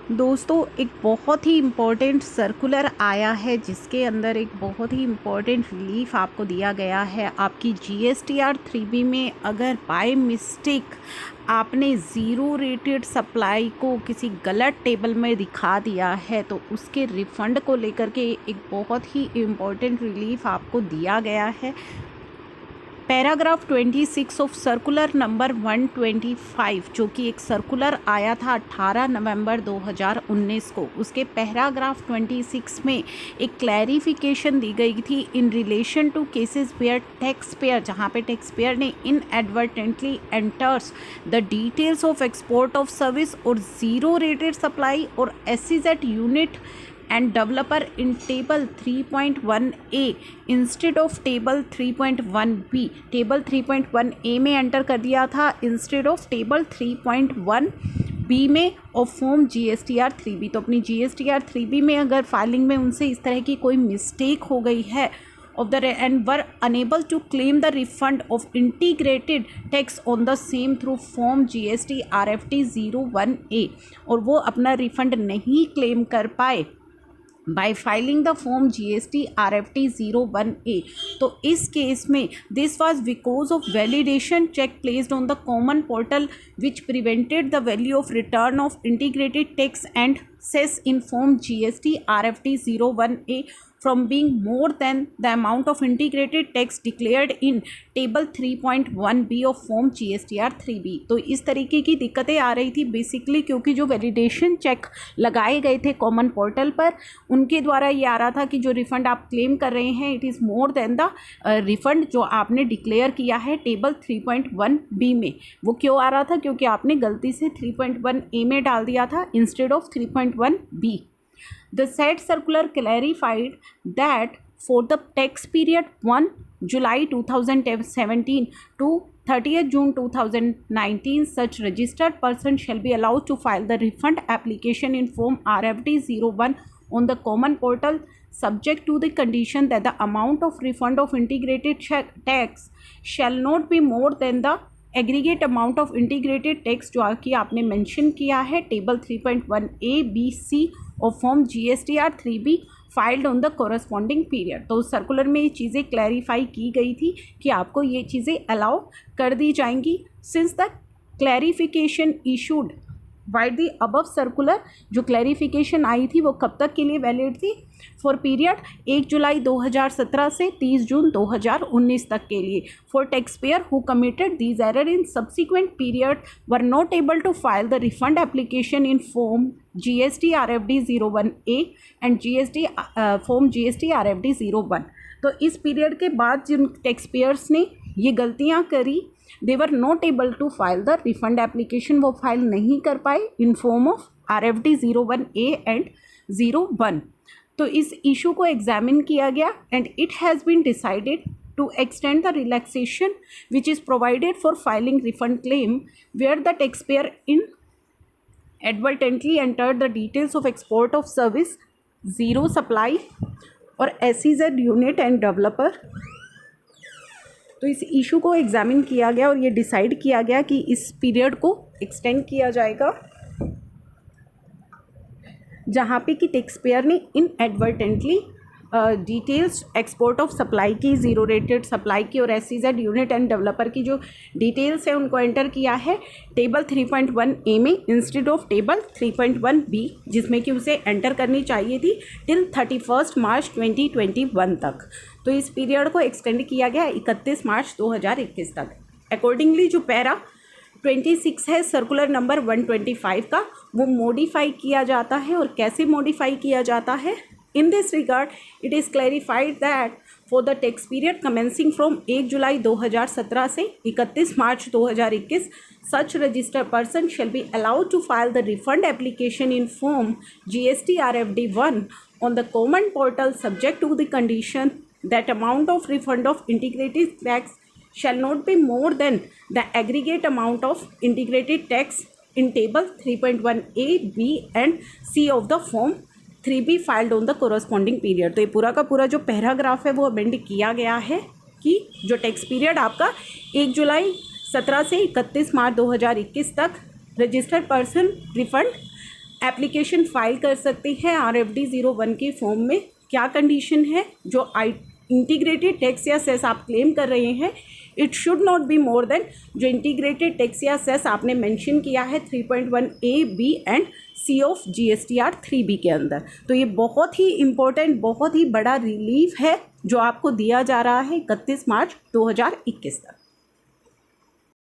दोस्तों, एक बहुत ही इम्पोर्टेंट सर्कुलर आया है जिसके अंदर एक बहुत ही इम्पोर्टेंट रिलीफ आपको दिया गया है। आपकी GSTR 3B में अगर बाय मिस्टेक आपने ज़ीरो रेटेड सप्लाई को किसी गलत टेबल में दिखा दिया है तो उसके रिफ़ंड को लेकर के एक बहुत ही इम्पोर्टेंट रिलीफ आपको दिया गया है। पैराग्राफ 26 ऑफ सर्कुलर नंबर 125 जो कि एक सर्कुलर आया था 18 नवंबर 2019 को, उसके पैराग्राफ 26 में एक क्लैरिफिकेशन दी गई थी in relation to cases where tax payer, जहाँ पे टैक्स पेयर ने inadvertently enters the details of export of service और ज़ीरो रेटेड सप्लाई और SEZ unit and developer in table 3.1a instead of table 3.1b, table 3.1a में enter कर दिया था instead of table 3.1b में of form GSTR 3B। तो अपनी GSTR 3B में अगर फाइलिंग में उनसे इस तरह की कोई मिस्टेक हो गई है of the and were unable to claim the refund of integrated tax on the same through form GST RFT 01A और वो अपना रिफंड नहीं क्लेम कर पाए by filing the form GST RFT 01A। तो इस केस में this was because of validation check placed on the common portal which prevented the value of return of integrated tax and cess in form GST RFT 01A from being more than the amount of integrated tax declared in table 3.1b of form GSTR 3B। तो इस तरीके की दिक्कतें आ रही थी basically क्योंकि जो validation check लगाए गए थे कॉमन पोर्टल पर उनके द्वारा ये आ रहा था कि जो रिफ़ंड आप क्लेम कर रहे हैं it is more than the refund जो आपने डिक्लेयर किया है टेबल 3.1b में। वो क्यों आ रहा था? क्योंकि आपने गलती से 3.1a में डाल दिया था instead of 3.1b। The said circular clarified that for the tax period 1 July 2017 to 30th June 2019, such registered person shall be allowed to file the refund application in form RFD 01 on the common portal, subject to the condition that the amount of refund of integrated tax shall not be more than the aggregate amount of integrated tax जो कि आपने mention किया है table 3.1A B C और form GSTR 3B filed on the corresponding period. तो उस circular में ये चीज़ें क्लैरिफाई की गई थी कि आपको ये चीज़ें अलाउ कर दी जाएंगी since the clarification issued by the above circular. जो क्लैरिफिकेशन आई थी वो कब तक के लिए वैलिड थी? फॉर पीरियड 1 जुलाई 2017 से 30 जून 2019 तक के लिए। For tax payer who committed these error in subsequent period were not able to file the refund application in form GST RFD 01A and form GST RFD 01। तो इस period के बाद जिन tax payers ने ये गलतियाँ करी they were not able to file the refund application, वो file नहीं कर पाए in form of RFD 01A and 01। तो इस इशू को एग्जामिन किया गया and it has been decided to extend the relaxation which is provided for filing refund claim where the taxpayer inadvertently entered the details of export of service, zero supply और SEZ unit and developer। तो इस issue को examine किया गया और ये decide किया गया कि इस पीरियड को एक्सटेंड किया जाएगा जहाँ पे कि टैक्स पेयर ने inadvertently details export of supply की, ज़ीरो रेटेड सप्लाई की और SEZ यूनिट एंड डेवलपर की जो डिटेल्स है उनको एंटर किया है टेबल 3.1A में इंस्टेड ऑफ टेबल 3.1B, जिसमें कि उसे एंटर करनी चाहिए थी टिल 31 मार्च 2021 तक। तो इस पीरियड को एक्सटेंड किया गया 31 मार्च 2021 तक। अकॉर्डिंगली जो पैरा 26 है सर्कुलर नंबर 125 का वो मॉडिफाई किया जाता है। और कैसे मॉडिफाई किया जाता है? In this regard it is clarified that for the tax period commencing from 1 July 2017 से 31 March 2021 such registered person shall be allowed to file the refund application in form GST RFD 1 on the common portal subject to the condition that amount of refund of integrated tax shall not be more than the aggregate amount of integrated tax in table 3.1A, B and C of the form 3B filed on the corresponding period। तो ये पूरा का पूरा जो paragraph है वो amend किया गया है कि जो टैक्स पीरियड आपका 1 जुलाई 17 से 31 मार्च 2021 तक registered person refund application file कर सकते हैं RFD 01 के फॉर्म में। क्या कंडीशन है? जो इंटीग्रेटेड टैक्स या सेस आप क्लेम कर रहे हैं, it should not be more than जो इंटीग्रेटेड टैक्स या सेस आपने मेंशन किया है 3.1A, B and C of GSTR 3B के अंदर। तो ये बहुत ही इम्पोर्टेंट, बहुत ही बड़ा रिलीफ है जो आपको दिया जा रहा है 31 मार्च 2021 तक।